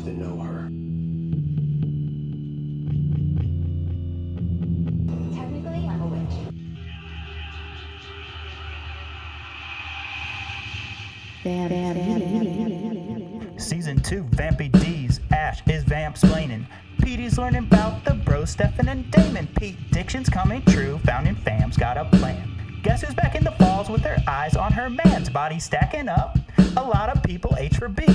that know her. Technically, I'm a witch. Season 2, Vampy D's. Ash is vamp-splaining. Petey's learning about the bros, Stefan and Damon. Pete-dictions coming true. Founding fam's got a plan. Guess who's back in the falls with their eyes on her man's body stacking up? A lot of people H for B.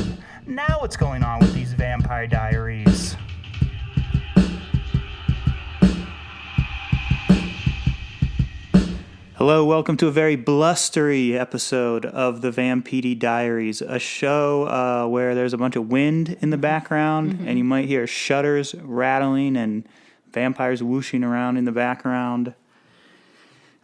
Now what's going on with these Vampire Diaries? Hello, welcome to a very blustery episode of the Vampire Diaries, a show where there's a bunch of wind in the background, and you might hear shutters rattling and vampires whooshing around in the background.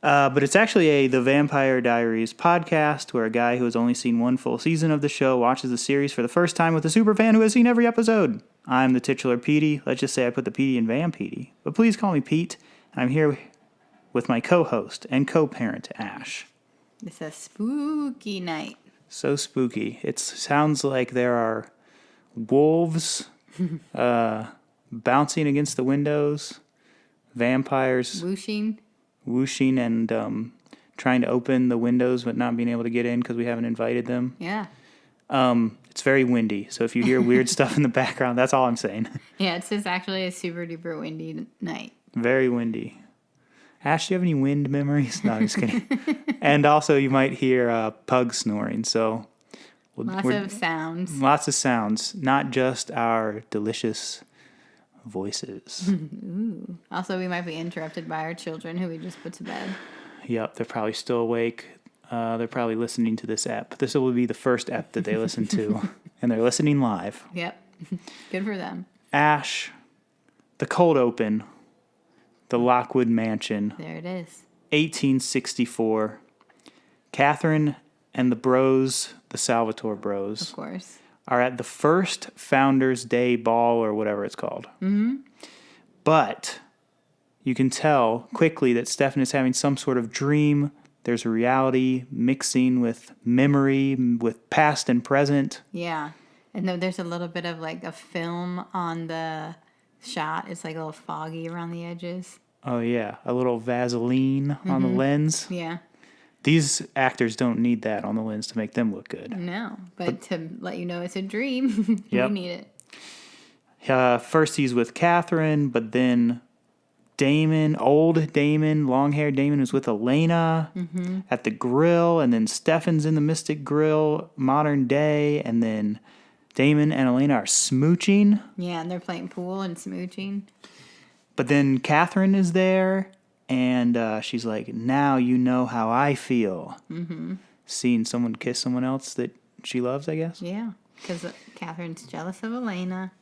But it's actually the Vampire Diaries podcast where a guy who has only seen one full season of the show watches the series for the first time with a superfan who has seen every episode. I'm the titular Petey. Let's just say I put the Petey in Vampedey. But please call me Pete, and I'm here with my co-host and co-parent, Ash. It's a spooky night. So spooky. It sounds like there are wolves bouncing against the windows, vampires whooshing and trying to open the windows but not being able to get in because we haven't invited them. Yeah. It's very windy, so if you hear weird stuff in the background, that's all I'm saying. Yeah, it's just actually a super duper windy night. Very windy. Ash, do you have any wind memories? No, I'm just kidding. And also, you might hear pug snoring. So, Lots of sounds, not just our delicious voices. Ooh. Also, we might be interrupted by our children who we just put to bed. Yep, they're probably still awake. They're probably listening to this app. This will be the first app that they listen to, and they're listening live. Yep, good for them. Ash, the cold open. The Lockwood Mansion. There it is. 1864. Catherine and the bros, the Salvatore bros, Of course. are at the first Founders Day ball or whatever it's called. Mm-hmm. But you can tell quickly that Stefan is having some sort of dream. There's a reality mixing with memory, with past and present. Yeah. And then there's a little bit of like a film on the shot. It's like a little foggy around the edges. Oh, yeah. A little Vaseline on the lens. Yeah. These actors don't need that on the lens to make them look good. No, but to let you know it's a dream, Yep. you need it. First he's with Catherine, but then Damon, old Damon, long-haired Damon is with Elena at the grill, and then Stefan's in the Mystic Grill, modern day, and then Damon and Elena are smooching. Yeah, and they're playing pool and smooching. But then Catherine is there, and she's like, now you know how I feel. Mm-hmm. Seeing someone kiss someone else that she loves, I guess. Yeah, because Catherine's jealous of Elena.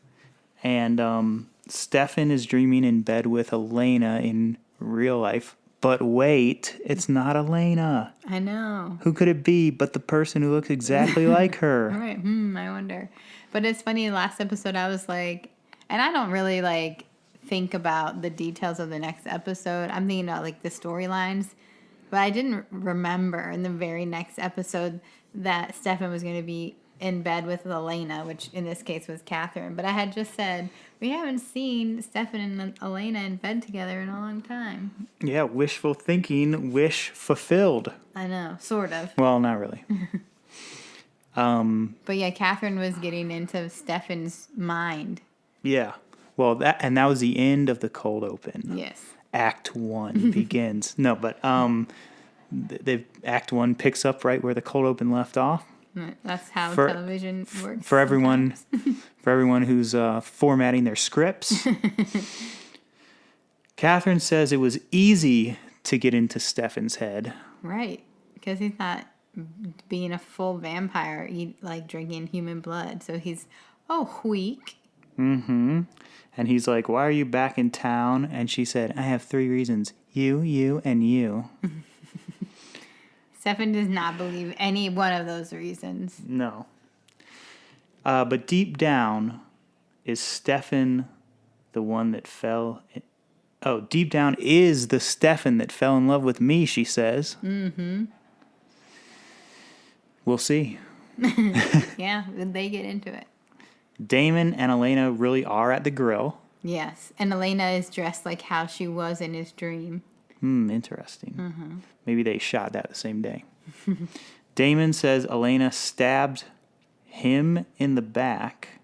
And Stefan is dreaming in bed with Elena in real life. But wait, it's not Elena. I know. Who could it be but the person who looks exactly like her? All right, I wonder. But it's funny, last episode I was like, and I don't really like think about the details of the next episode. I'm thinking about like the storylines. But I didn't remember in the very next episode that Stefan was going to be in bed with Elena, which in this case was Catherine. But I had just said, we haven't seen Stefan and Elena in bed together in a long time. Yeah, wishful thinking, wish fulfilled. I know, sort of. Well, not really. But yeah, Catherine was getting into Stefan's mind. Yeah. Well, that was the end of the cold open. Yes. Act 1 begins. No, but Act 1 picks up right where the cold open left off. That's how television works. For everyone who's formatting their scripts. Catherine says it was easy to get into Stefan's head. Right, because he's not being a full vampire, like drinking human blood. So he's, weak. Mm-hmm. And he's like, why are you back in town? And she said, I have 3 reasons. You, and you. Stefan does not believe any one of those reasons. No. But deep down, is Stefan the one that fell... deep down is the Stefan that fell in love with me, she says. Mm-hmm. We'll see. Yeah, they get into it. Damon and Elena really are at the grill. Yes, and Elena is dressed like how she was in his dream. Interesting. Maybe they shot that the same day. Damon says Elena stabbed him in the back.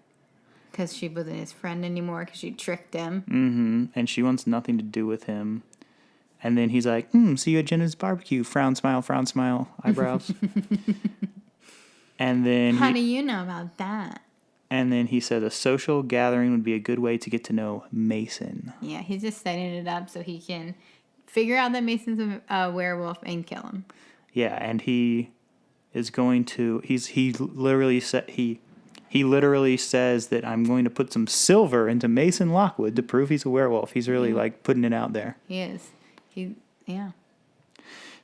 Because she wasn't his friend anymore, because she tricked him. And she wants nothing to do with him. And then he's like, see you at Jenna's barbecue. Frown, smile, eyebrows. And then How do you know about that? And then he said a social gathering would be a good way to get to know Mason. Yeah, he's just setting it up so he can figure out that Mason's a werewolf and kill him. Yeah, and he is going to. He literally says that I'm going to put some silver into Mason Lockwood to prove he's a werewolf. He's really like putting it out there. He is. Yeah.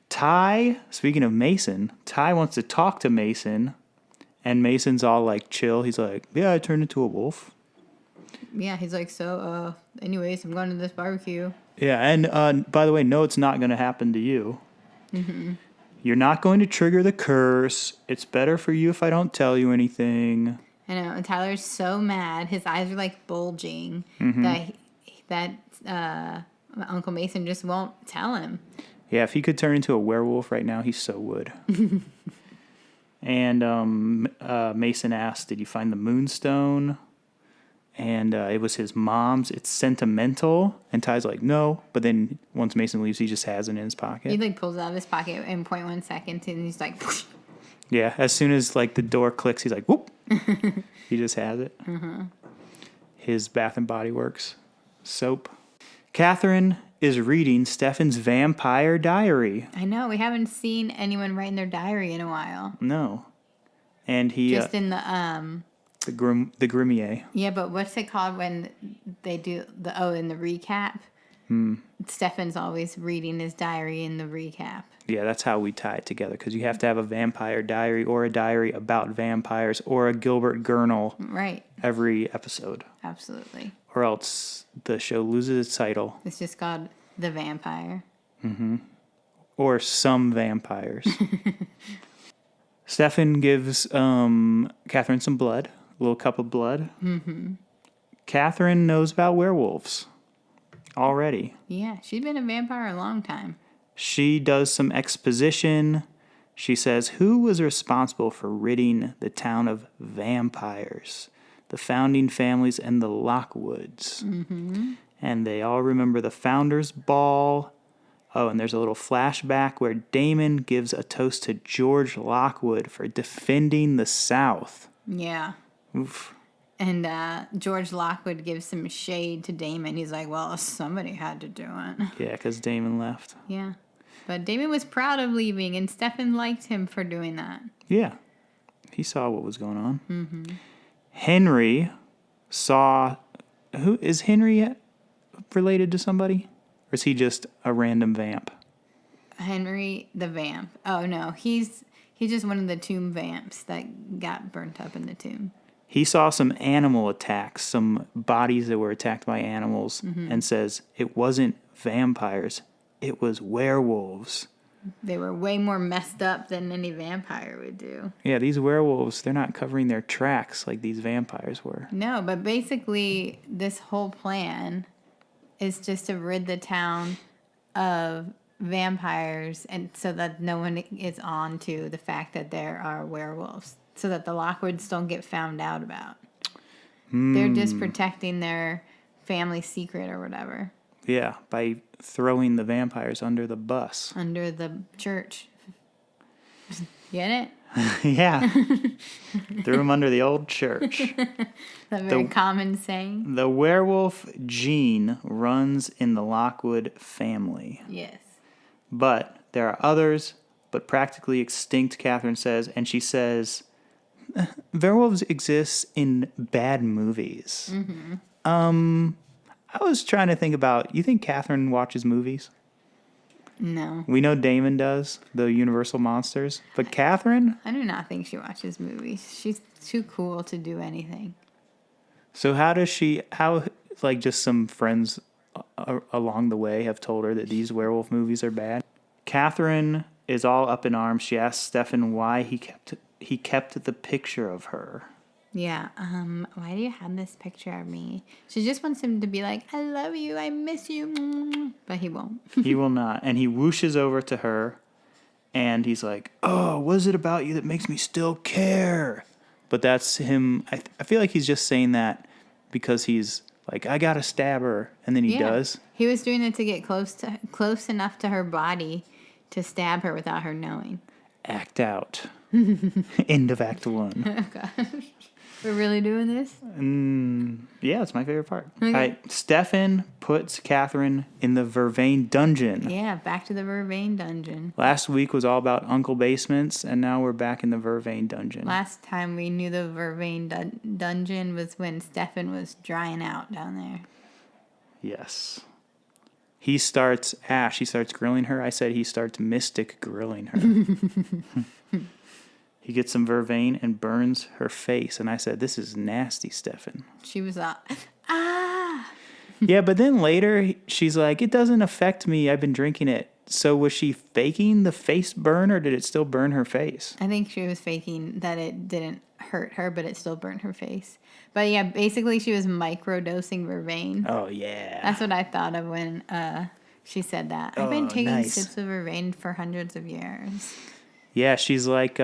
Ty, speaking of Mason, Ty wants to talk to Mason, and Mason's all like chill. He's like, "Yeah, I turned into a wolf." Yeah, he's like, so, anyways, I'm going to this barbecue. Yeah, and by the way, no, it's not going to happen to you. You're not going to trigger the curse. It's better for you if I don't tell you anything. I know, and Tyler's so mad. His eyes are like bulging that Uncle Mason just won't tell him. Yeah, if he could turn into a werewolf right now, he so would. And Mason asked, "Did you find the moonstone?" And it was his mom's. It's sentimental. And Ty's like, "No." But then once Mason leaves, he just has it in his pocket. He like pulls it out of his pocket in 0.1 seconds, and he's like, yeah, as soon as like the door clicks, he's like, whoop. He just has it. His Bath and Body Works soap. Catherine is reading Stefan's Vampire Diary. I know, we haven't seen anyone write in their diary in a while. No. And he... Just in the... The Grimier. Yeah, but what's it called when they do in the recap? Stefan's always reading his diary in the recap. Yeah, that's how we tie it together, because you have to have a vampire diary or a diary about vampires or a Gilbert Gurnall right every episode. Absolutely. Or else the show loses its title. It's just called The Vampire. Or Some Vampires. Stefan gives Catherine some blood, a little cup of blood. Catherine knows about werewolves already. Yeah, she's been a vampire a long time. She does some exposition. She says, who was responsible for ridding the town of vampires? The founding families and the Lockwoods. And they all remember the Founders Ball. Oh, and there's a little flashback where Damon gives a toast to George Lockwood for defending the South. Yeah. Oof. And George Lockwood gives some shade to Damon. He's like, well, somebody had to do it. Yeah, because Damon left. Yeah. But Damon was proud of leaving, and Stefan liked him for doing that. Yeah. He saw what was going on. Henry saw... Who is Henry related to somebody? Or is he just a random vamp? Henry the vamp. Oh, no. He's just one of the tomb vamps that got burnt up in the tomb. He saw some animal attacks, some bodies that were attacked by animals, and says it wasn't vampires, it was werewolves. They were way more messed up than any vampire would do. Yeah, these werewolves, they're not covering their tracks like these vampires were. No, but basically this whole plan is just to rid the town of vampires, and so that no one is on to the fact that there are werewolves, so that the Lockwoods don't get found out about. They're just protecting their family secret or whatever. Yeah, by throwing the vampires under the bus. Under the church. Get it? Yeah. Threw them under the old church. That very common saying. The werewolf gene runs in the Lockwood family. Yes. But there are others, but practically extinct, Catherine says. And she says, werewolves exist in bad movies. I was trying to think about, you think Catherine watches movies? No. We know Damon does, the Universal Monsters. But Catherine? I do not think she watches movies. She's too cool to do anything. So like just some friends along the way have told her that these werewolf movies are bad? Catherine is all up in arms. She asks Stefan why he kept the picture of her. Yeah. Why do you have this picture of me? She just wants him to be like, I love you, I miss you, but he won't. He will not. And he whooshes over to her, and he's like, oh, what is it about you that makes me still care? But that's him. I feel like he's just saying that because he's like, I gotta stab her, and then he does. He was doing it to get close enough to her body to stab her without her knowing. Act out. End of Act 1. Oh gosh. We're really doing this? Yeah, it's my favorite part. Okay. All right, Stefan puts Catherine in the Vervain dungeon. Yeah, back to the Vervain dungeon. Last week was all about Uncle Basements, and now we're back in the Vervain dungeon. Last time we knew the Vervain dungeon was when Stefan was drying out down there. Yes. He starts grilling her. I said he starts mystic grilling her. He gets some vervain and burns her face. And I said, this is nasty, Stefan. She was ah! Yeah, but then later she's like, it doesn't affect me. I've been drinking it. So was she faking the face burn, or did it still burn her face? I think she was faking that it didn't hurt her, but it still burnt her face. But yeah, basically she was microdosing vervain. Oh, yeah. That's what I thought of when she said that. I've been taking nice. sips of vervain for hundreds of years. Yeah, she's like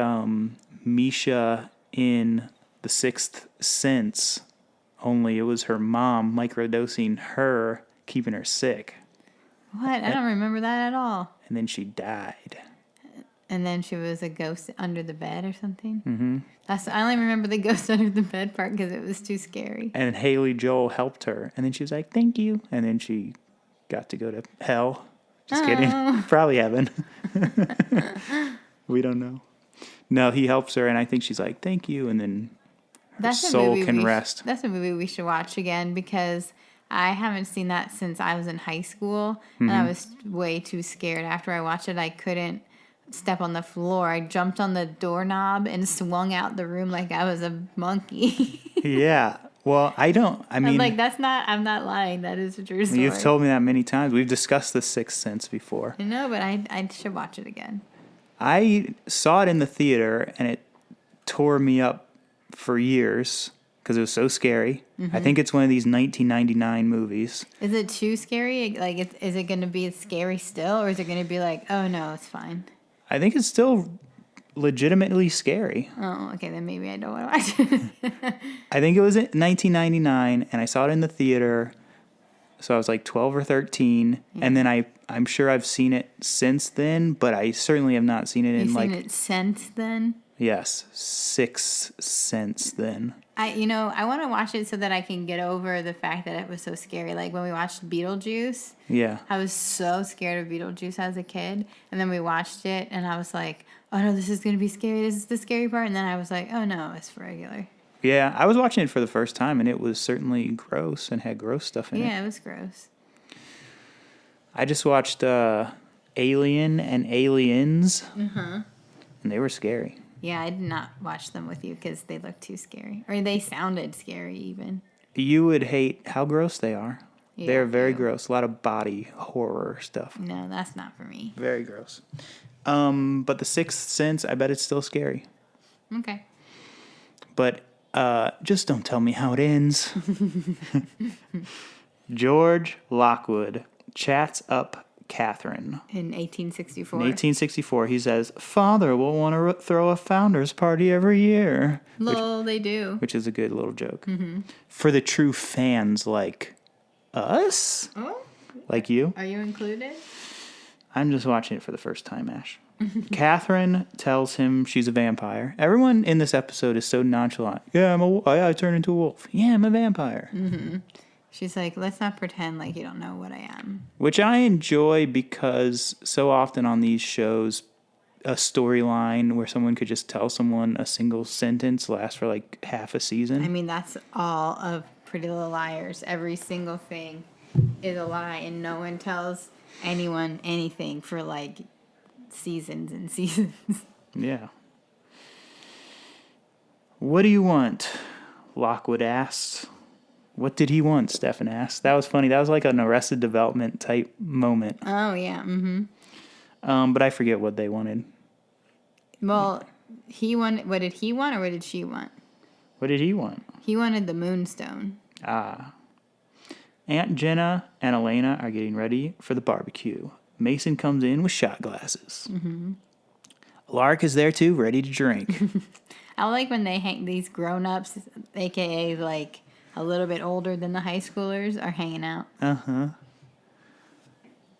Misha in The Sixth Sense, only it was her mom microdosing her, keeping her sick. What? I don't remember that at all. And then she died. And then she was a ghost under the bed or something? Mm-hmm. I only remember the ghost under the bed part because it was too scary. And Haley Joel helped her. And then she was like, thank you. And then she got to go to hell. Just kidding. Probably heaven. We don't know. No, he helps her, and I think she's like, thank you. And then her soul can rest. That's a movie we should watch again because I haven't seen that since I was in high school. And I was way too scared. After I watched it, I couldn't step on the floor. I jumped on the doorknob and swung out the room like I was a monkey. Yeah. Well, I mean, like, I'm not lying. That is a true story. You've told me that many times. We've discussed The Sixth Sense before. I know, but I should watch it again. I saw it in the theater, and it tore me up for years because it was so scary. I think it's one of these 1999 movies. Is it too scary? Like, is it going to be scary still, or is it going to be like, oh, no, it's fine? I think it's still legitimately scary. Oh, okay, then maybe I don't want to watch it. I think it was in 1999, and I saw it in the theater, so I was like 12 or 13, and then I'm sure I've seen it since then, but I certainly have not seen it in like... You've seen it since then? Yes, 6 cents then. I want to watch it so that I can get over the fact that it was so scary. Like when we watched Beetlejuice, Yeah. I was so scared of Beetlejuice as a kid, and then we watched it, and I was like, oh no, this is going to be scary. This is the scary part, and then I was like, oh no, it's regular. Yeah, I was watching it for the first time, and it was certainly gross and had gross stuff in it. Yeah, it was gross. I just watched Alien and Aliens, and they were scary. Yeah, I did not watch them with you because they looked too scary. Or they sounded scary even. You would hate how gross they are. Yeah, They're very ew. gross. A lot of body horror stuff. No, that's not for me. Very gross. But The Sixth Sense, I bet it's still scary. Okay. But just don't tell me how it ends. George Lockwood chats up Catherine. In 1864. In 1864, he says, Father will want to throw a founder's party every year. Lol, they do. Which is a good little joke. For the true fans like us? Oh, Like you? are you included? I'm just watching it for the first time, Ash. Catherine tells him she's a vampire. Everyone in this episode is so nonchalant. Yeah, I turn into a wolf. Yeah, I'm a vampire. She's like, let's not pretend like you don't know what I am. Which I enjoy because so often on these shows, a storyline where someone could just tell someone a single sentence lasts for like half a season. I mean, that's all of Pretty Little Liars. Every single thing is a lie, and no one tells anyone anything for like seasons and seasons. Yeah. What do you want? Lockwood asks. What did he want? Stefan asked. That was funny. That was like an Arrested Development type moment. Oh, yeah. But I forget what they wanted. Well, he wanted. What did he want, or what did she want? What did he want? He wanted the moonstone. Ah. Aunt Jenna and Elena are getting ready for the barbecue. Mason comes in with shot glasses. Mm-hmm. Lark is there too, ready to drink. I like when they hang these grown-ups, a.k.a. like a little bit older than the high schoolers, are hanging out. Uh-huh.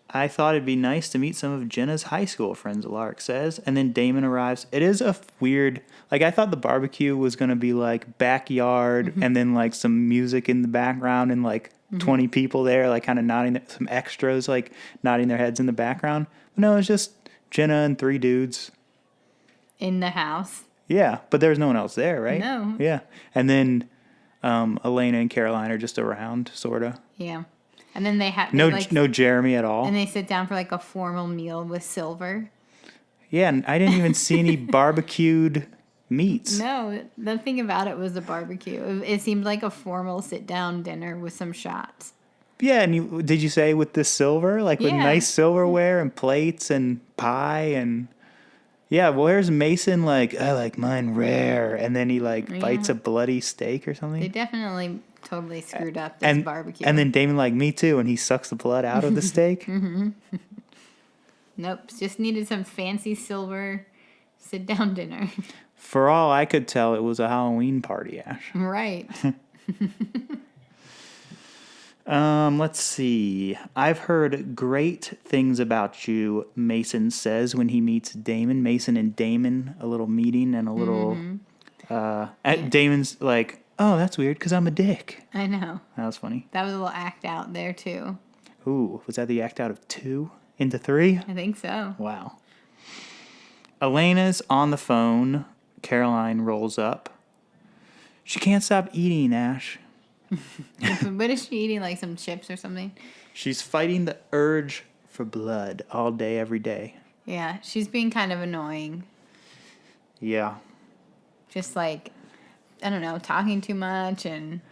I thought it'd be nice to meet some of Jenna's high school friends, Lark says. And then Damon arrives. It is a weird... Like, I thought the barbecue was going to be, like, backyard and then, like, some music in the background and, like, 20 people there, like, kind of nodding... Some extras, like, nodding their heads in the background. But no, it's just Jenna and 3 dudes. In the house. Yeah, but there's no one else there, right? No. Yeah. And then Elena and Caroline are just around, sort of. Yeah. And then they have... No Jeremy at all. And they sit down for, like, a formal meal with Silver. Yeah, and I didn't even see any barbecued meats. No, the thing about it was the barbecue. It seemed like a formal sit-down dinner with some shots. Yeah, and did you say with the silver? Like with nice silverware and plates and pie and... Yeah, where's Mason like, I like mine rare, and then he like bites a bloody steak or something? They definitely totally screwed up this barbecue. And then Damon like, me too, and he sucks the blood out of the steak? Nope, just needed some fancy silver sit-down dinner. For all I could tell, it was a Halloween party, Ash. Right. Let's see. I've heard great things about you, Mason says when he meets Damon. Mason and Damon, a little meeting and a little... Damon's like, oh, that's weird because I'm a dick. I know. That was funny. That was a little act out there, too. Ooh, was that the act out of 2 into 3? I think so. Wow. Elena's on the phone. Caroline rolls up. She can't stop eating, Ash. What is she eating? Like some chips or something? She's fighting the urge for blood all day, every day. Yeah, she's being kind of annoying. Yeah. Just like, I don't know, talking too much and...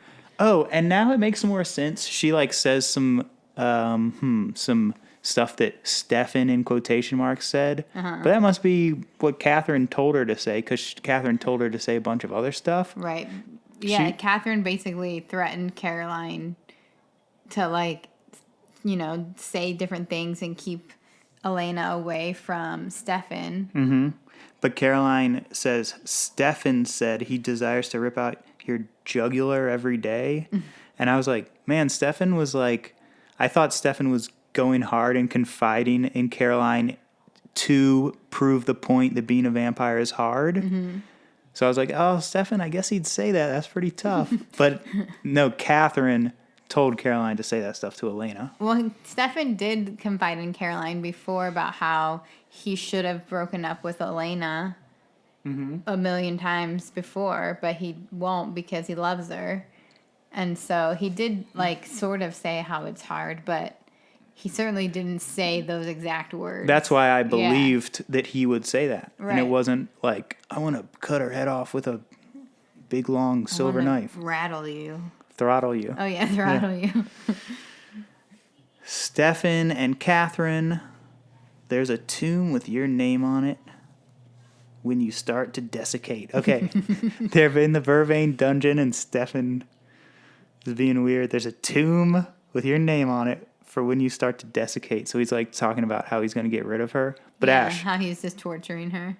Oh, and now it makes more sense. She like says some stuff that Stefan in quotation marks said. But that must be what Catherine told her to say, because Catherine told her to say a bunch of other stuff. Right. Yeah, Catherine basically threatened Caroline to, like, you know, say different things and keep Elena away from Stefan. Mm-hmm. But Caroline says, Stefan said he desires to rip out your jugular every day. And I was like, man, Stefan was like, I thought Stefan was going hard and confiding in Caroline to prove the point that being a vampire is hard. Mm-hmm. So I was like, oh, Stefan, I guess he'd say that. That's pretty tough. But no, Catherine told Caroline to say that stuff to Elena. Well, Stefan did confide in Caroline before about how he should have broken up with Elena a million times before, but he won't because he loves her. And so he did, like, sort of say how it's hard, but he certainly didn't say those exact words. That's why I believed that he would say that. Right. And it wasn't like, I want to cut her head off with a big, long silver knife. Rattle you. Throttle you. Oh, yeah, throttle you. Stefan and Catherine, there's a tomb with your name on it when you start to desiccate. Okay. They're in the Vervain dungeon and Stefan is being weird. There's a tomb with your name on it for when you start to desiccate. So he's like talking about how he's going to get rid of her. But yeah, Ash. How he's just torturing her.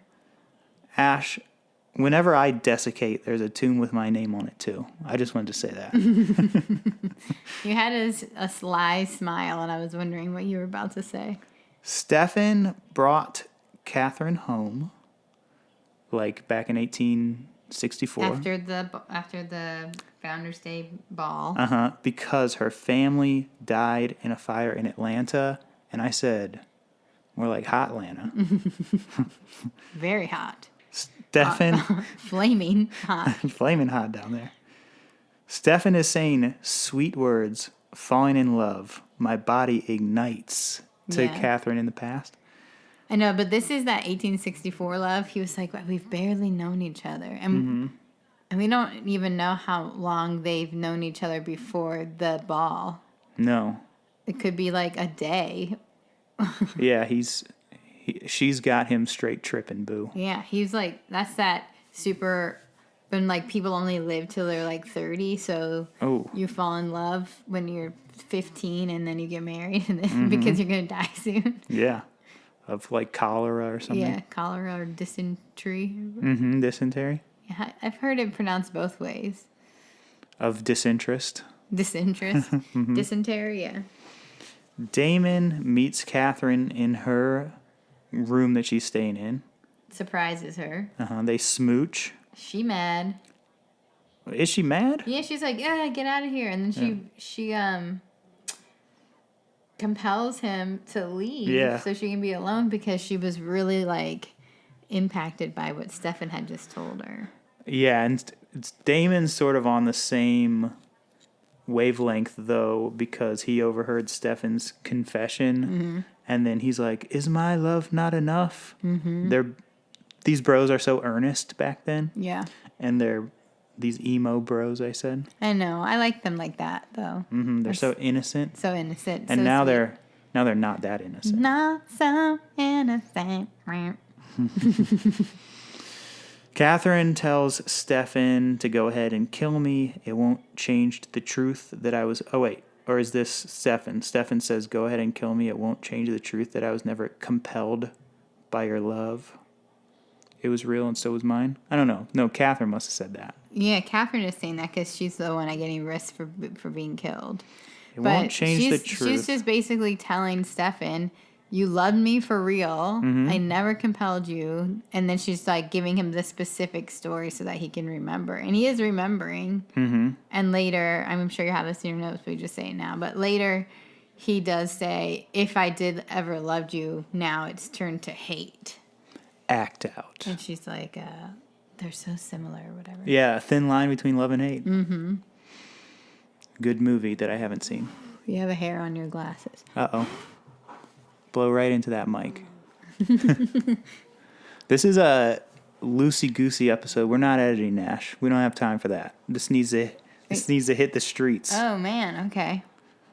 Ash, whenever I desiccate, there's a tomb with my name on it too. I just wanted to say that. You had a sly smile, and I was wondering what you were about to say. Stefan brought Catherine home, like back in 1864. After the Founders Day ball. Because her family died in a fire in Atlanta, and I said, more like hot Atlanta. Very hot. Stefan. Flaming hot. Flaming hot down there. Stefan is saying sweet words, falling in love. My body ignites to Catherine in the past. I know, but this is that 1864 love. He was like, we've barely known each other. And we don't even know how long they've known each other before the ball. No. It could be like a day. Yeah, she's got him straight tripping, boo. Yeah, he's like, that's that super when like people only live till they're like 30, so you fall in love when you're 15 and then you get married and then, because you're gonna die soon. Yeah. Of like cholera or something. Yeah, cholera or dysentery. Dysentery. Yeah, I've heard it pronounced both ways. Of disinterest. Disinterest. Dysentery, yeah. Damon meets Catherine in her room that she's staying in. Surprises her. They smooch. She mad. Is she mad? Yeah, she's like, yeah, get out of here. And then she compels him to leave so she can be alone because she was really like impacted by what Stefan had just told her. Yeah, and Damon's sort of on the same wavelength though, because he overheard Stefan's confession and then he's like, is my love not enough? These bros are so earnest back then. Yeah. And they're these emo bros, I said. I know. I like them like that though. They're so innocent. So innocent. And so now sweet. they're not that innocent. Not so innocent. Catherine tells Stefan to go ahead and kill me. It won't change the truth that I was... Oh, wait. Or is this Stefan? Stefan says, go ahead and kill me. It won't change the truth that I was never compelled by your love. It was real and so was mine. I don't know. No, Catherine must have said that. Yeah, Catherine is saying that because she's the one getting risked for being killed. It won't change the truth. She's just basically telling Stefan, you loved me for real. I never compelled you. And then she's like giving him this specific story so that he can remember. And he is remembering. And later, I'm sure you have this in your notes, but we just say it now. But later, he does say, if I did ever loved you, now it's turned to hate. Act out. And she's like, they're so similar or whatever. Yeah, a thin line between love and hate. Good movie that I haven't seen. You have a hair on your glasses. Uh-oh. Blow right into that mic. This is a loosey-goosey episode. We're not editing, Nash. We don't have time for that. This needs to hit the streets. Oh, man. Okay.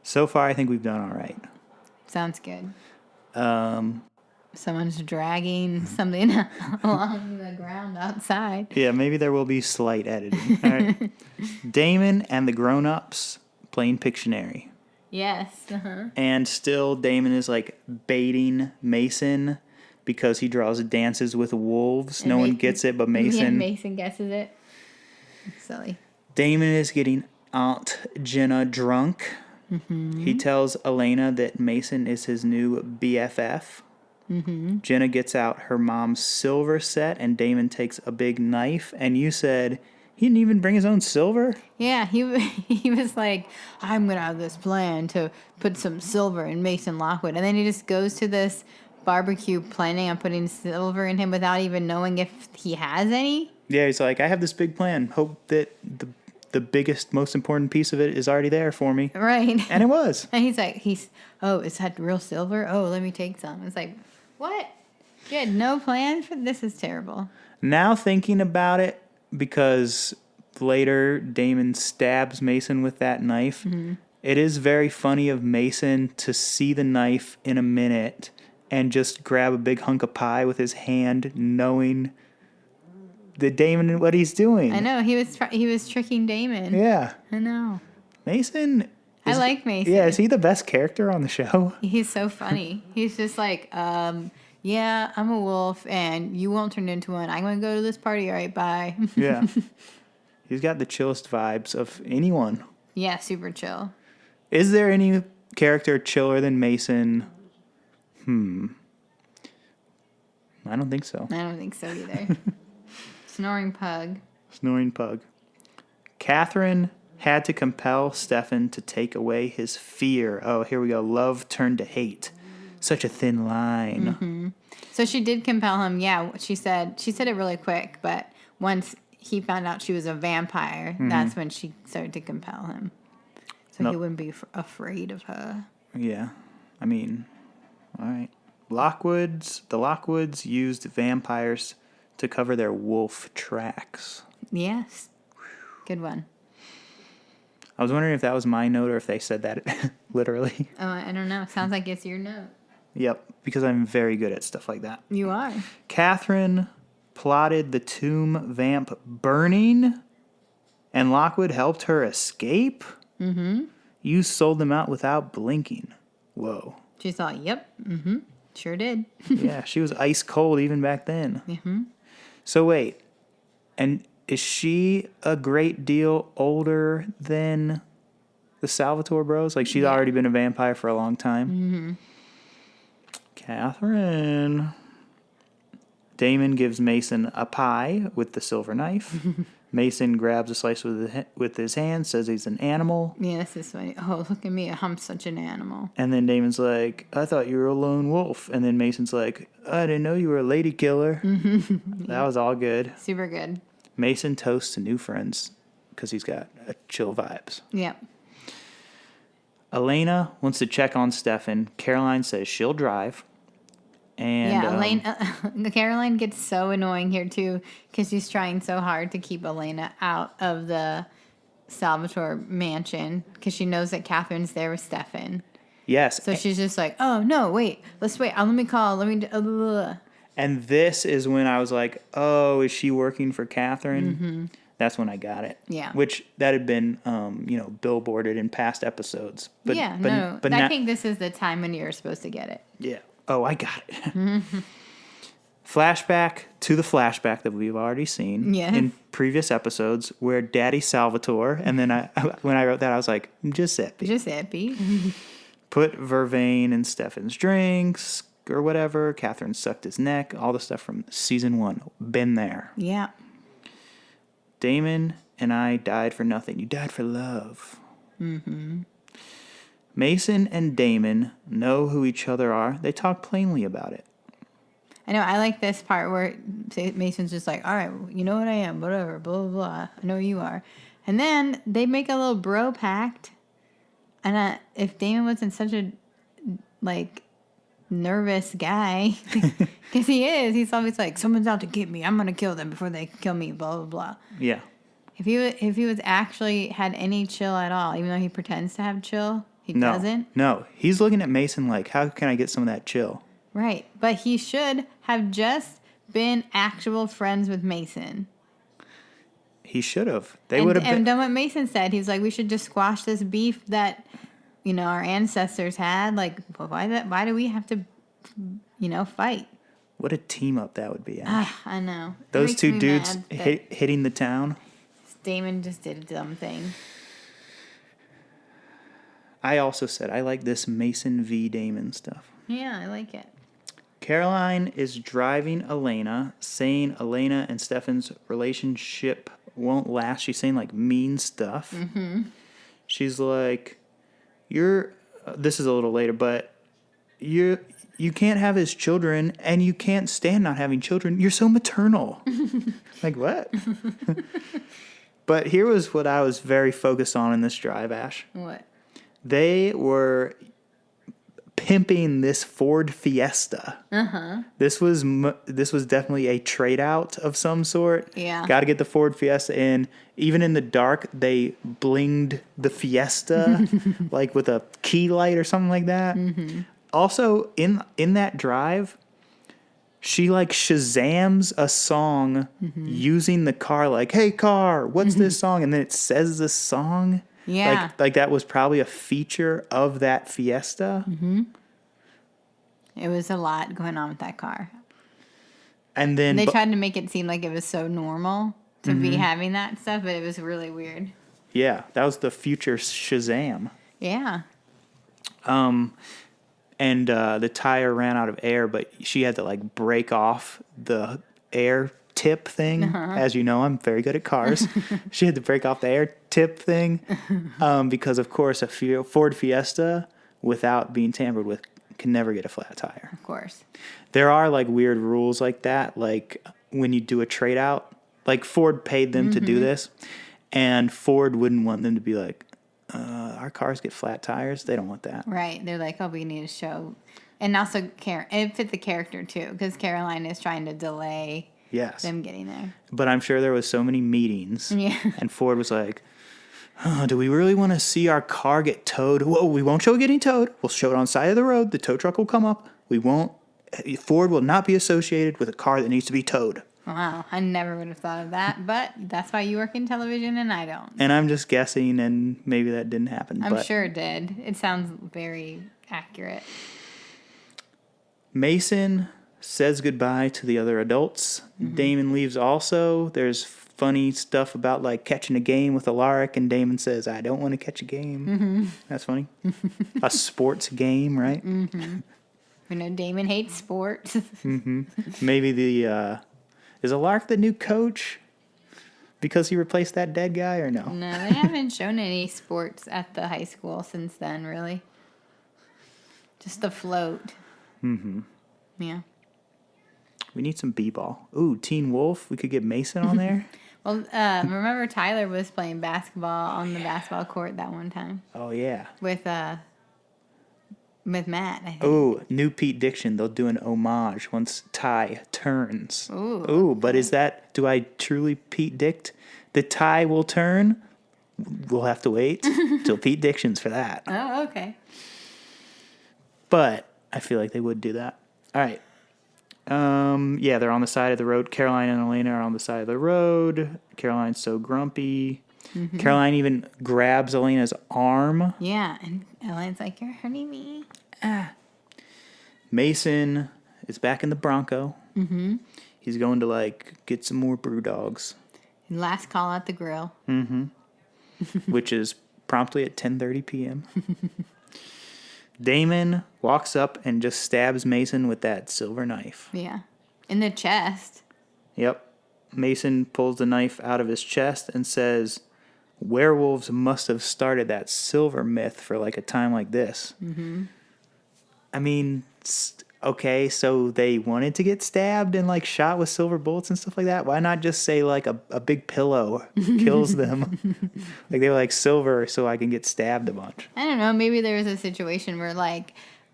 So far, I think we've done all right. Sounds good. Someone's dragging something along the ground outside. Yeah, maybe there will be slight editing. All right. Damon and the grown-ups playing Pictionary. Yes. And still Damon is like baiting Mason because he draws dances with wolves. No one gets it but Mason. Yeah, Mason guesses it. Silly. Damon is getting Aunt Jenna drunk. He tells Elena that Mason is his new BFF. Jenna gets out her mom's silver set and Damon takes a big knife. And you said he didn't even bring his own silver? Yeah, he was like, I'm going to have this plan to put some silver in Mason Lockwood. And then he just goes to this barbecue planning on putting silver in him without even knowing if he has any. Yeah, he's like, I have this big plan. Hope that the biggest, most important piece of it is already there for me. Right. And it was. And he's like, is that real silver? Oh, let me take some. It's like, what? You had no plan for this? Is terrible. Now thinking about it, because later Damon stabs Mason with that knife, it is very funny of Mason to see the knife in a minute and just grab a big hunk of pie with his hand, knowing that Damon what he's doing. I know he was tricking Damon. Yeah, I know. Mason. I like Mason. Yeah, is he the best character on the show? He's so funny. He's just like, yeah, I'm a wolf, and you won't turn into one. I'm going to go to this party. All right, bye. Yeah. He's got the chillest vibes of anyone. Yeah, super chill. Is there any character chiller than Mason? I don't think so. I don't think so either. Snoring pug. Snoring pug. Catherine had to compel Stefan to take away his fear. Oh, here we go. Love turned to hate. Such a thin line. So she did compel him. Yeah, she said it really quick, but once he found out she was a vampire, that's when she started to compel him. So he wouldn't be afraid of her. Yeah. I mean, all right. The Lockwoods used vampires to cover their wolf tracks. Yes. Good one. I was wondering if that was my note or if they said that literally. Oh, I don't know. Sounds like it's your note. Yep, because I'm very good at stuff like that. You are. Catherine plotted the tomb vamp burning, and Lockwood helped her escape? Mm-hmm. You sold them out without blinking. Whoa. She thought, yep, sure did. Yeah, she was ice cold even back then. Mm-hmm. So wait, and is she a great deal older than the Salvatore bros? Like, she's already been a vampire for a long time? Mm-hmm. Catherine. Damon gives Mason a pie with the silver knife. Mason grabs a slice with his hand, says he's an animal. Yeah, this is funny. Oh, look at me. I'm such an animal. And then Damon's like, I thought you were a lone wolf. And then Mason's like, I didn't know you were a lady killer. That was all good. Super good. Mason toasts to new friends because he's got chill vibes. Yep. Elena wants to check on Stefan. Caroline says she'll drive. And Caroline gets so annoying here too because she's trying so hard to keep Elena out of the Salvatore mansion because she knows that Catherine's there with Stefan. Yes. So she's just like, oh no, wait, let's wait. Let me call. And this is when I was like, oh, is she working for Catherine? Mm-hmm. That's when I got it. Yeah. Which that had been, billboarded in past episodes. But I think this is the time when you're supposed to get it. Yeah. Oh, I got it. Flashback to the flashback that we've already seen in previous episodes where Daddy Salvatore, and then when I wrote that, I was like, Giuseppe. Put vervain in Stefan's drinks or whatever. Catherine sucked his neck. All the stuff from season 1. Been there. Yeah. Damon and I died for nothing. You died for love. Mm-hmm. Mason and Damon know who each other are. They talk plainly about it. I know. I like this part where Mason's just like, all right, you know what I am, whatever, blah, blah, blah. I know who you are. And then they make a little bro pact. And if Damon wasn't such a, nervous guy, because he is, he's always like, someone's out to get me. I'm going to kill them before they kill me, blah, blah, blah. Yeah. If he was actually had any chill at all, even though he pretends to have chill, he doesn't. No, he's looking at Mason like, how can I get some of that chill? Right. But he should have just been actual friends with Mason. He should have. They would have been. And done what Mason said. He was like, we should just squash this beef that, our ancestors had. Like, why do we have to, fight? What a team up that would be. Ash. I know. Those two dudes hitting the town. Damon just did a dumb thing. I also said I like this Mason v. Damon stuff. Yeah, I like it. Caroline is driving Elena, saying Elena and Stefan's relationship won't last. She's saying mean stuff. Mm-hmm. She's like, this is a little later, but you can't have his children and you can't stand not having children. You're so maternal. Like, what? But here was what I was very focused on in this drive, Ash. What? They were pimping this Ford Fiesta. Uh-huh. This was definitely a trade out of some sort. Yeah. Got to get the Ford Fiesta in. Even in the dark, they blinged the Fiesta with a key light or something like that. Mm-hmm. Also, in that drive, she Shazams a song using the car hey car, what's this song? And then it says the song. Yeah. Like that was probably a feature of that Fiesta. Mm-hmm. It was a lot going on with that car. And then they tried to make it seem like it was so normal to be having that stuff, but it was really weird. Yeah, that was the future Shazam. Yeah. And the tire ran out of air, but she had to break off the air tip thing. Uh-huh. As you know, I'm very good at cars. She had to break off the air tip thing because, of course, a Ford Fiesta, without being tampered with, can never get a flat tire. Of course. There are weird rules like that, when you do a trade out. Ford paid them to do this, and Ford wouldn't want them to be our cars get flat tires. They don't want that. Right. They're like, oh, we need to show. And also, it fit the character, too, because Caroline is trying to delay them getting there. But I'm sure there was so many meetings. Yeah. And Ford was like, do we really want to see our car get towed? Whoa, we won't show it getting towed. We'll show it on the side of the road. The tow truck will come up. Ford will not be associated with a car that needs to be towed. Wow, I never would have thought of that, but that's why you work in television and I don't. And I'm just guessing, and maybe that didn't happen. I'm but sure it did. It sounds very accurate. Mason says goodbye to the other adults. Damon leaves also. There's funny stuff about like catching a game with Alaric, and Damon says, I don't want to catch a game. That's funny. A sports game, right? You know, Damon hates sports. Maybe is Alaric the new coach because he replaced that dead guy, or no? No, they haven't shown any sports at the high school since then, really. Just the float. Yeah. We need some b-ball. Ooh, Teen Wolf. We could get Mason on there. Well, remember Tyler was playing basketball on the basketball court that one time Oh, yeah. with Matt, I think. Ooh, new Pete-diction. They'll do an homage once Ty turns. Ooh, but is that, do I truly Pete-dict? The Ty will turn? We'll have to wait till Pete-dictions for that. Oh, okay. But I feel like they would do that. All right. Yeah, they're on the side of the road. Caroline and Elena are on the side of the road. Caroline's so grumpy. Caroline even grabs Elena's arm. Yeah, and Elaine's like, you're hurting me. Mason is back in the Bronco. He's going to like get some more brew dogs, Last call at the grill. which is promptly at 10:30 p.m. Damon walks up and just stabs Mason with that silver knife. Yeah. In the chest. Yep. Mason pulls the knife out of his chest and says, werewolves must have started that silver myth for like a time like this. I mean, okay, so they wanted to get stabbed and like shot with silver bullets and stuff like that. Why not just say like a big pillow kills them? Like they were like silver so I can get stabbed a bunch. I don't know. Maybe there was a situation where like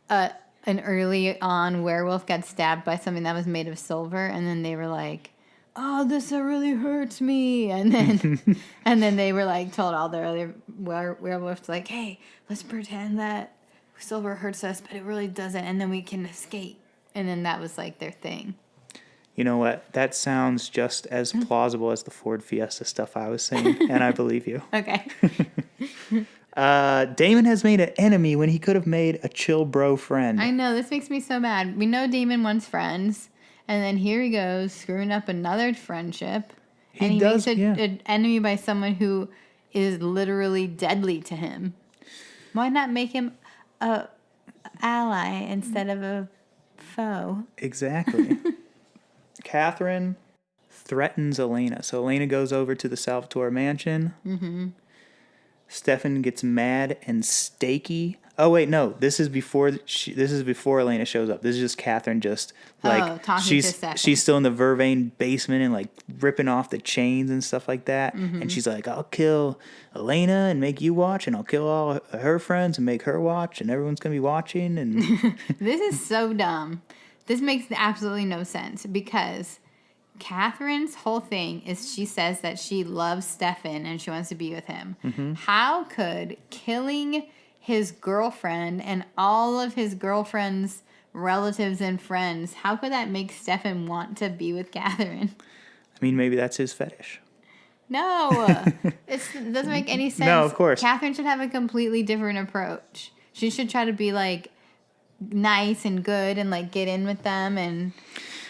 an early on werewolf got stabbed by something that was made of silver, and then they were like, oh, this really hurts me. And then they were like told all the other werewolves like, hey, let's pretend that silver hurts us, but it really doesn't, and then we can escape. And then that was like their thing. You know what? That sounds just as plausible as the Ford Fiesta stuff I was saying, and I believe you. Okay. Damon has made an enemy when he could have made a chill bro friend. I know, this makes me so mad. We know Damon wants friends, and then here he goes screwing up another friendship. And he makes an enemy by someone who is literally deadly to him. Why not make him a ally instead of a foe? Exactly. Catherine threatens Elena. So Elena goes over to the Salvatore mansion. Stefan gets mad and Stakey. Oh wait, no. This is before Elena shows up. This is just Catherine just like talking to Stefan. She's still in the Vervain basement and like ripping off the chains and stuff like that. And she's like, I'll kill Elena and make you watch, and I'll kill all her friends and make her watch, and everyone's gonna be watching. And This is so dumb. This makes absolutely no sense because Catherine's whole thing is she says that she loves Stefan and she wants to be with him. How could killing his girlfriend and all of his girlfriend's relatives and friends, how could that make Stefan want to be with Catherine? I mean, maybe that's his fetish. No, it doesn't make any sense. No, of course. Catherine should have a completely different approach. She should try to be like nice and good and like get in with them, and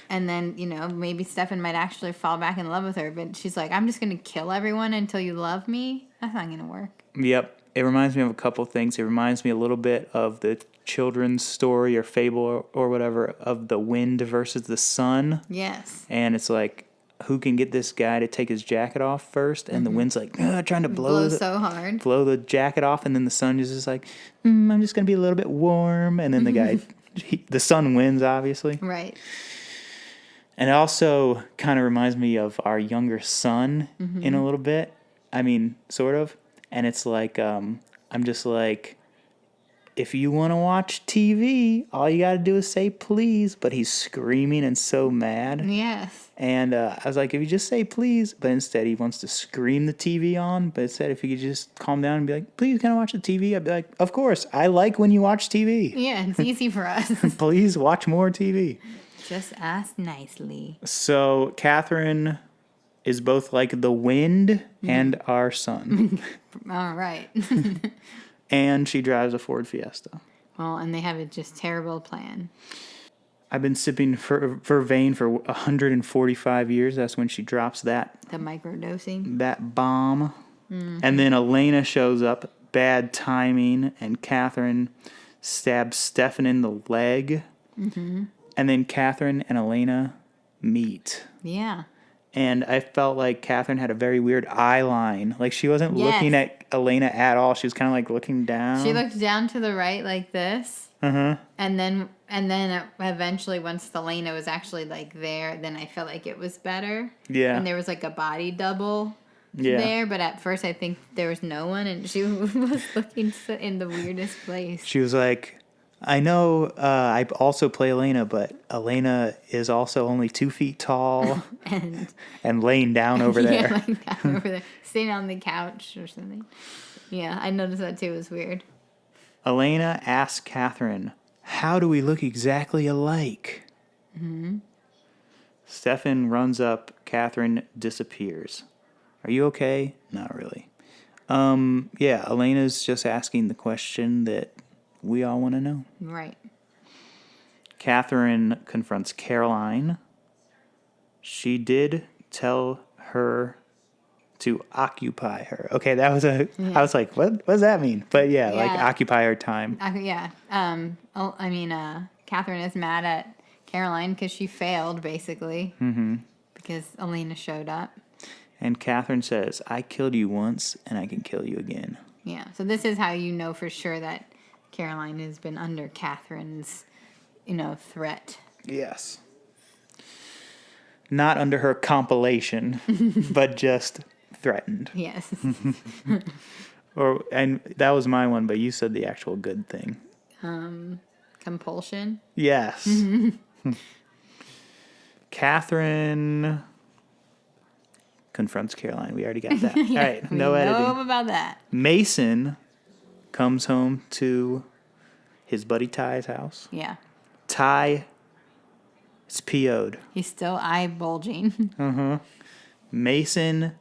then, you know, maybe Stefan might actually fall back in love with her, but she's like, I'm just going to kill everyone until you love me. That's not going to work. Yep. It reminds me of a couple things. It reminds me a little bit of the children's story or fable or whatever of the wind versus the sun. Yes. And it's like, who can get this guy to take his jacket off first? And the wind's like, trying to blow so hard. Blow the jacket off. And then the sun is just like, I'm just going to be a little bit warm. And then the guy, the sun wins, obviously. Right. And it also kind of reminds me of our younger son in a little bit. I mean, sort of. And it's like, I'm just like, if you want to watch TV, all you got to do is say please. But he's screaming and so mad. Yes. And I was like, if you just say please. But instead he wants to scream the TV on. But instead, if you could just calm down and be like, please, can I watch the TV? I'd be like, of course. I like when you watch TV. Yeah, it's easy for us. Please watch more TV. Just ask nicely. So Catherine is both like the wind and our sun. All right. And she drives a Ford Fiesta. Well, and they have a just terrible plan. I've been sipping Vervain for 145 years. That's when she drops that The microdosing. bomb. And then Elena shows up. Bad timing. And Catherine stabs Stefan in the leg. And then Catherine and Elena meet. Yeah. And I felt like Catherine had a very weird eye line. Like, she wasn't Yes. looking at Elena at all. She was kind of like looking down. She looked down to the right like this. Uh-huh. And then eventually, once Elena was actually like there, then I felt like it was better. Yeah. And there was like a body double Yeah. there, but at first I think there was no one, and she was looking in the weirdest place. She was like, I know I also play Elena, but Elena is also only 2 feet tall and laying down over there. Yeah, like down over there, sitting on the couch or something. Yeah, I noticed that too. It was weird. Elena asks Catherine, how do we look exactly alike? Stefan runs up. Catherine disappears. Are you okay? Not really. Yeah, Elena's just asking the question that we all want to know. Right. Catherine confronts Caroline. She did tell her to occupy her. Okay, that was I was like, what does that mean? But yeah, like occupy her time. Yeah. Catherine is mad at Caroline because she failed, basically. Because Elena showed up. And Catherine says, I killed you once, and I can kill you again. Yeah, so this is how you know for sure that Caroline has been under Catherine's, threat. Yes. Not under her compilation, but just threatened. Yes. And that was my one, but you said the actual good thing. Compulsion. Yes. Catherine confronts Caroline. We already got that. All right, no editing. Know about that. Mason comes home to his buddy Ty's house. Yeah. Ty is PO'd. He's still eye bulging. Mason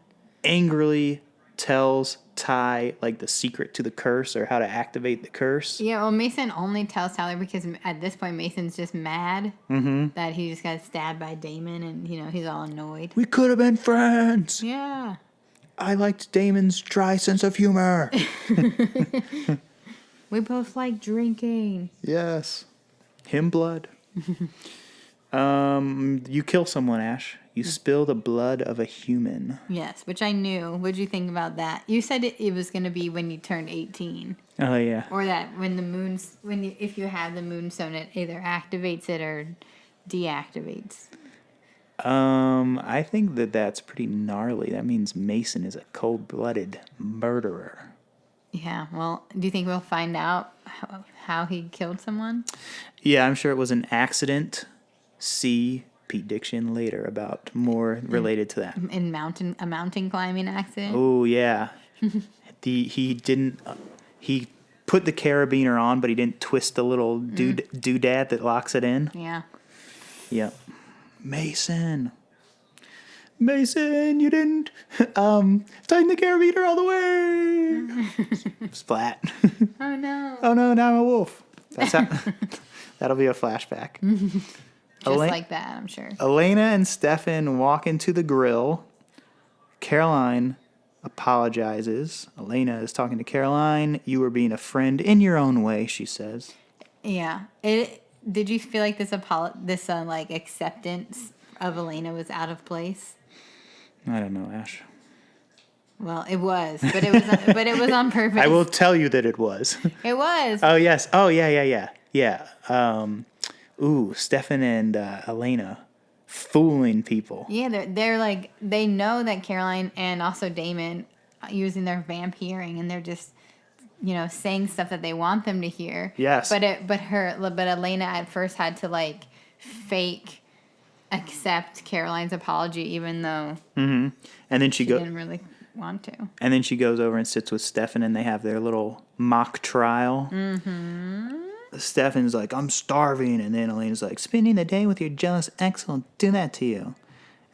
angrily tells Ty like the secret to the curse or how to activate the curse. Yeah, well, Mason only tells Tyler because at this point Mason's just mad that he just got stabbed by Damon, and he's all annoyed. We could have been friends. Yeah. I liked Damon's dry sense of humor. We both like drinking. Yes. Him blood. You kill someone, Ash. You spill the blood of a human. Yes, which I knew. What'd you think about that? You said it was going to be when you turned 18. Oh, yeah. Or that when the moon's if you have the moonstone, it either activates it or deactivates. I think that's pretty gnarly. That means Mason is a cold-blooded murderer. Yeah, well, do you think we'll find out how he killed someone? Yeah, I'm sure it was an accident. See Pete-diction later about more related to that. In a mountain climbing accident? Oh, yeah. He put the carabiner on, but he didn't twist the little doodad that locks it in. Yeah. Yep. Mason, you didn't tighten the carabiner all the way. Splat. Oh, no. Oh, no, now I'm a wolf. That'll be a flashback. Just like that, I'm sure. Elena and Stefan walk into the grill. Caroline apologizes. Elena is talking to Caroline. You were being a friend in your own way, she says. Yeah. Did you feel like this acceptance of Elena was out of place? I don't know, Ash. Well, it was, but it was on purpose. I will tell you that it was. It was. Oh, yes. Oh, yeah. Stefan and Elena fooling people. Yeah, they're like, they know that Caroline and also Damon using their vamp hearing, and they're just, saying stuff that they want them to hear. Yes. But Elena at first had to fake accept Caroline's apology, even though And then she didn't really want to. And then she goes over and sits with Stefan, and they have their little mock trial. Stefan's like, I'm starving. And then Elena's like, spending the day with your jealous ex will do that to you.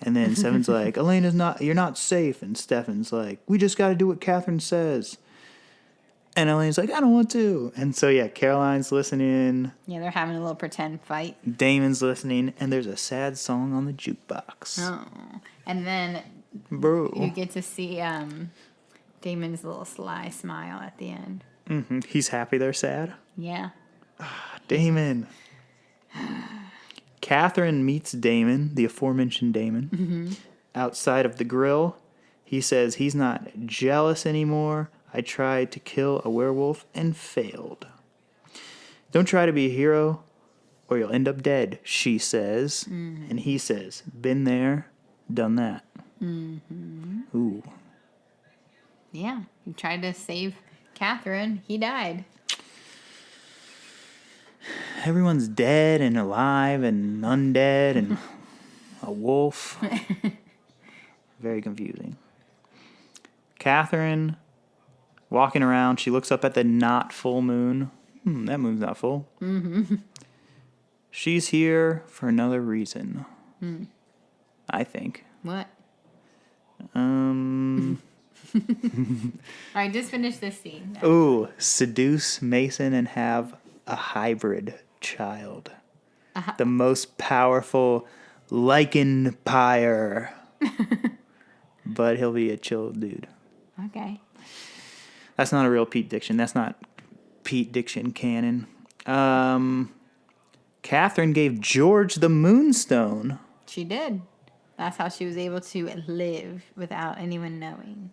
And then Stefan's like, you're not safe. And Stefan's like, we just got to do what Catherine says. And Elena's like, I don't want to. And so, yeah, Caroline's listening. Yeah, they're having a little pretend fight. Damon's listening. And there's a sad song on the jukebox. Oh. And then Bro. you get to see Damon's little sly smile at the end. Mm-hmm. He's happy they're sad. Yeah. Damon. Catherine meets Damon, the aforementioned Damon, outside of the grill. He says he's not jealous anymore. I tried to kill a werewolf and failed. Don't try to be a hero or you'll end up dead, she says. And he says, been there, done that. Ooh. Yeah. He tried to save Catherine. He died. Everyone's dead and alive and undead and a wolf. Very confusing. Catherine, walking around, she looks up at the not full moon. That moon's not full. She's here for another reason. I think. What? Um. All right, just finish this scene. Ooh, seduce Mason and have a hybrid child. The most powerful lycanpire. But he'll be a chill dude. Okay. That's not a real Pete-diction. That's not Pete-diction canon. Catherine gave George the moonstone. She did. That's how she was able to live without anyone knowing.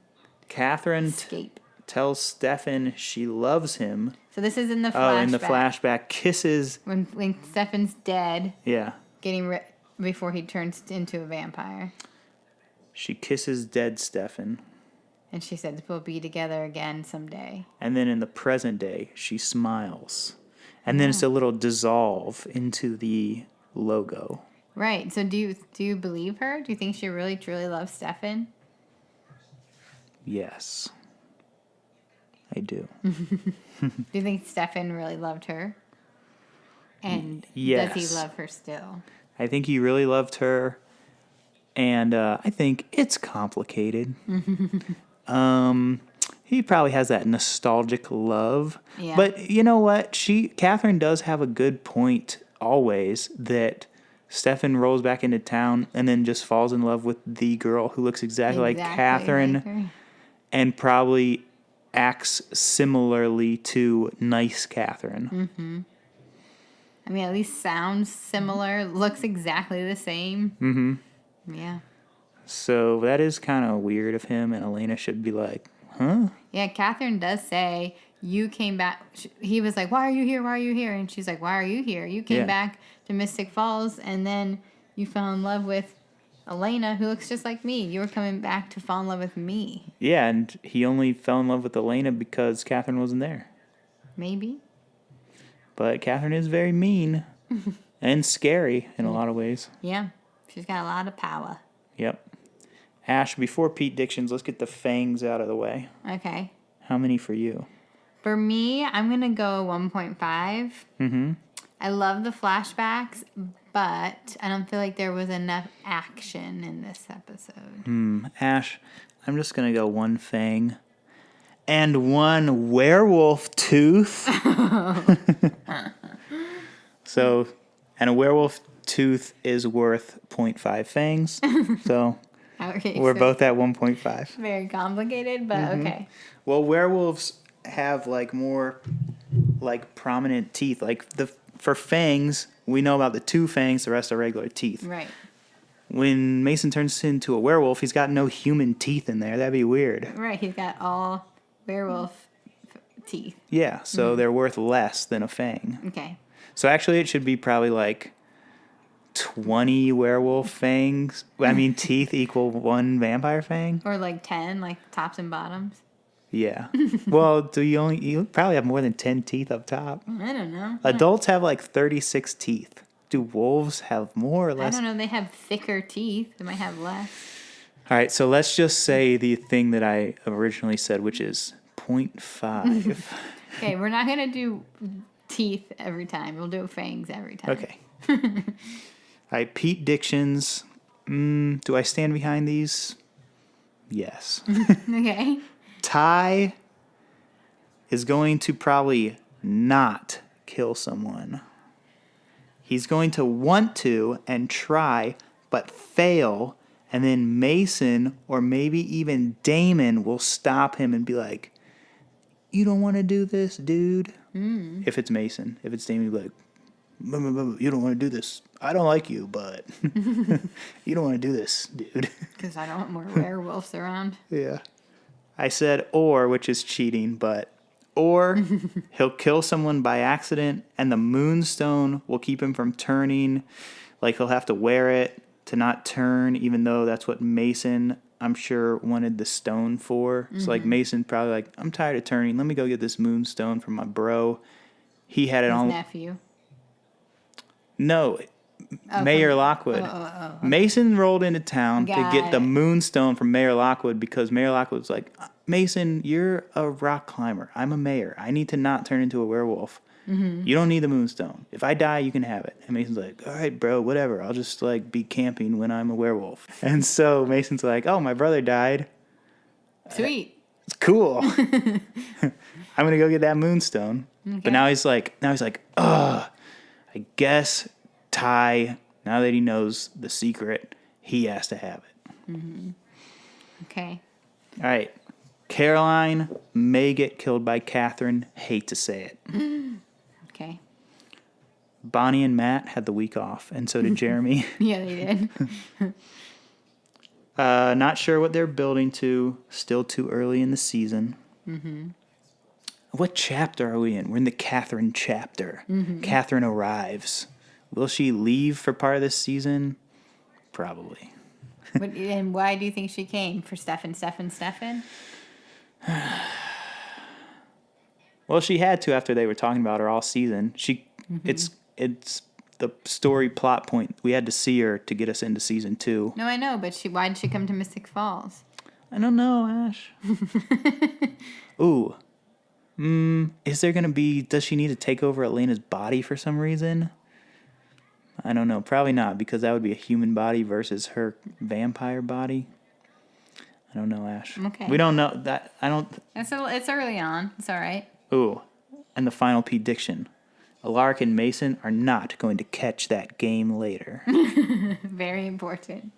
Catherine Escape. tells Stefan she loves him. So this is in the flashback. Oh, in the flashback, kisses. When Stefan's dead, Yeah. before he turns into a vampire. She kisses dead Stefan. And she said we'll be together again someday. And then in the present day, she smiles. And then it's a little dissolve into the logo. Right. So do you believe her? Do you think she really truly loves Stefan? Yes. I do. Do you think Stefan really loved her? And Yes. does he love her still? I think he really loved her. And I think it's complicated. He probably has that nostalgic love. Yeah. But you know what? Catherine does have a good point always that Stefan rolls back into town and then just falls in love with the girl who looks exactly like Catherine like her. and probably acts similarly to nice Catherine. I mean, at least sounds similar, looks exactly the same. Yeah. So that is kind of weird of him, and Elena should be like, huh? Yeah, Catherine does say, you came back. He was like, why are you here? Why are you here? And she's like, why are you here? You came back to Mystic Falls, and then you fell in love with Elena, who looks just like me. You were coming back to fall in love with me. Yeah, and he only fell in love with Elena because Catherine wasn't there. Maybe. But Catherine is very mean and scary in a lot of ways. Yeah. She's got a lot of power. Yep. Ash, before Pete-dictions, let's get the fangs out of the way. Okay. How many for you? For me, I'm going to go 1.5. I love the flashbacks, but I don't feel like there was enough action in this episode. Ash, I'm just going to go one fang and one werewolf tooth. And a werewolf tooth is worth 0.5 fangs. So Okay, we're so both at 1.5. very complicated, but okay. Well, werewolves have like more like prominent teeth. Like for fangs, we know about the two fangs, the rest are regular teeth. Right. When Mason turns into a werewolf, he's got no human teeth in there. That'd be weird. Right, he's got all werewolf teeth. Yeah, so they're worth less than a fang. Okay. So actually, it should be probably like 20 werewolf fangs. I mean, teeth equal one vampire fang. Or like 10, like tops and bottoms. Yeah. Well, you probably have more than 10 teeth up top. I don't know. Adults have like 36 teeth. Do wolves have more or less? I don't know. They have thicker teeth. They might have less. All right, so let's just say the thing that I originally said, which is 0.5. Okay, we're not going to do teeth every time. We'll do fangs every time. Okay. All right, Pete-dictions. Do I stand behind these? Yes. Okay. Ty is going to probably not kill someone. He's going to want to and try, but fail. And then Mason or maybe even Damon will stop him and be like, you don't want to do this, dude? If it's Mason. If it's Damon, he'll be like, you don't want to do this. I don't like you, but you don't want to do this, dude. Because I don't want more werewolves around. Yeah. I said or, which is cheating, but or he'll kill someone by accident and the moonstone will keep him from turning. Like he'll have to wear it to not turn, even though that's what Mason, I'm sure, wanted the stone for. So like Mason probably like, I'm tired of turning. Let me go get this moonstone from my bro. He had it His on. nephew. No, Mayor Lockwood. Okay. Mason rolled into town to Got get the it. moonstone from Mayor Lockwood because Mayor Lockwood's like, Mason, you're a rock climber. I'm a mayor. I need to not turn into a werewolf. You don't need the moonstone. If I die, you can have it. And Mason's like, all right, bro, whatever. I'll just like be camping when I'm a werewolf. And so Mason's like, oh, my brother died. Sweet. It's cool. I'm gonna go get that moonstone. Okay. But now he's like, ugh. I guess Ty, now that he knows the secret, he has to have it. Okay. All right. Caroline may get killed by Catherine. Hate to say it. Okay. Bonnie and Matt had the week off, and so did Jeremy. Yeah, they did. Not sure what they're building to. Still too early in the season. What chapter are we in? We're in the Catherine chapter. Catherine arrives. Will she leave for part of this season? Probably. And why do you think she came? For Stefan? Well, she had to after they were talking about her all season. It's the story plot point. We had to see her to get us into season 2. No, I know, but why did she come to Mystic Falls? I don't know, Ash. Ooh. Is there going to be... Does she need to take over Elena's body for some reason? I don't know. Probably not, because that would be a human body versus her vampire body. I don't know, Ash. Okay. We don't know that. I don't... It's early on. It's all right. Ooh. And the final Pete-diction. Alaric and Mason are not going to catch that game later. Very important.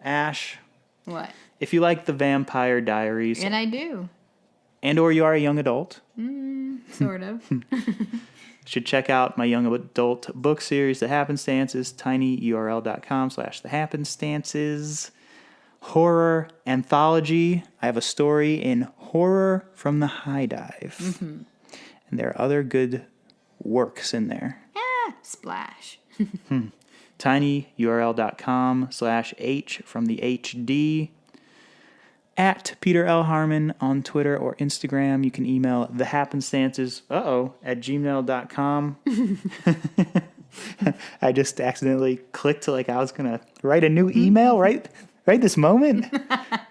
Ash, What? if you like the Vampire Diaries, And I do. and or you are a young adult, Sort of. should check out my young adult book series, The Happenstances, tinyurl.com/thehappenstances. Horror anthology. I have a story in Horror from the High Dive. And there are other good works in there. Splash. tinyurl.com/H from the HD. At Peter L. Harmon on Twitter or Instagram. You can email thehappenstances at gmail.com. I just accidentally clicked like I was going to write a new email right this moment.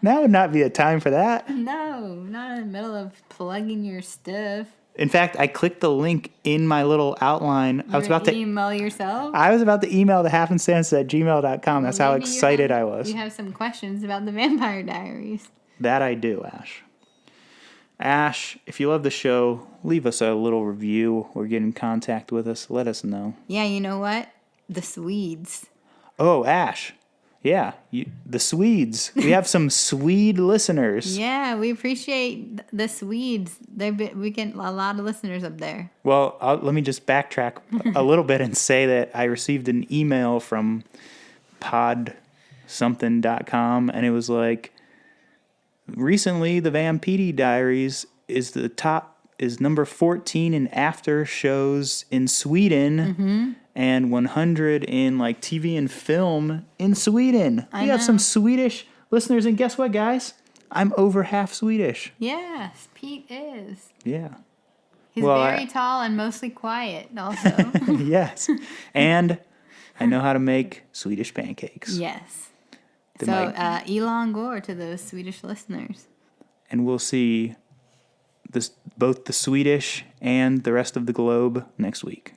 Now would not be a time for that. No, not in the middle of plugging your stuff. In fact, I clicked the link in my little outline. I was about to email yourself. I was about to email thehappenstances@gmail.com. That's how Maybe excited I was. You have some questions about the Vampire Diaries. That I do, Ash. Ash, if you love the show, leave us a little review or get in contact with us. Let us know. Yeah, you know what? The Swedes. Oh, Ash. Yeah, the Swedes. We have some Swede listeners. Yeah, we appreciate the Swedes. We get a lot of listeners up there. Well, let me just backtrack a little bit and say that I received an email from podsomething.com, and it was like, recently the Vampire Diaries is number 14 in after shows in Sweden. And 100 in like TV and film in Sweden. We have some Swedish listeners, and guess what, guys? I'm over half Swedish. Yes, Pete is. Yeah. He's very tall and mostly quiet also. Yes. And I know how to make Swedish pancakes. Yes. So Elon Gore to those Swedish listeners. And we'll see both the Swedish and the rest of the globe next week.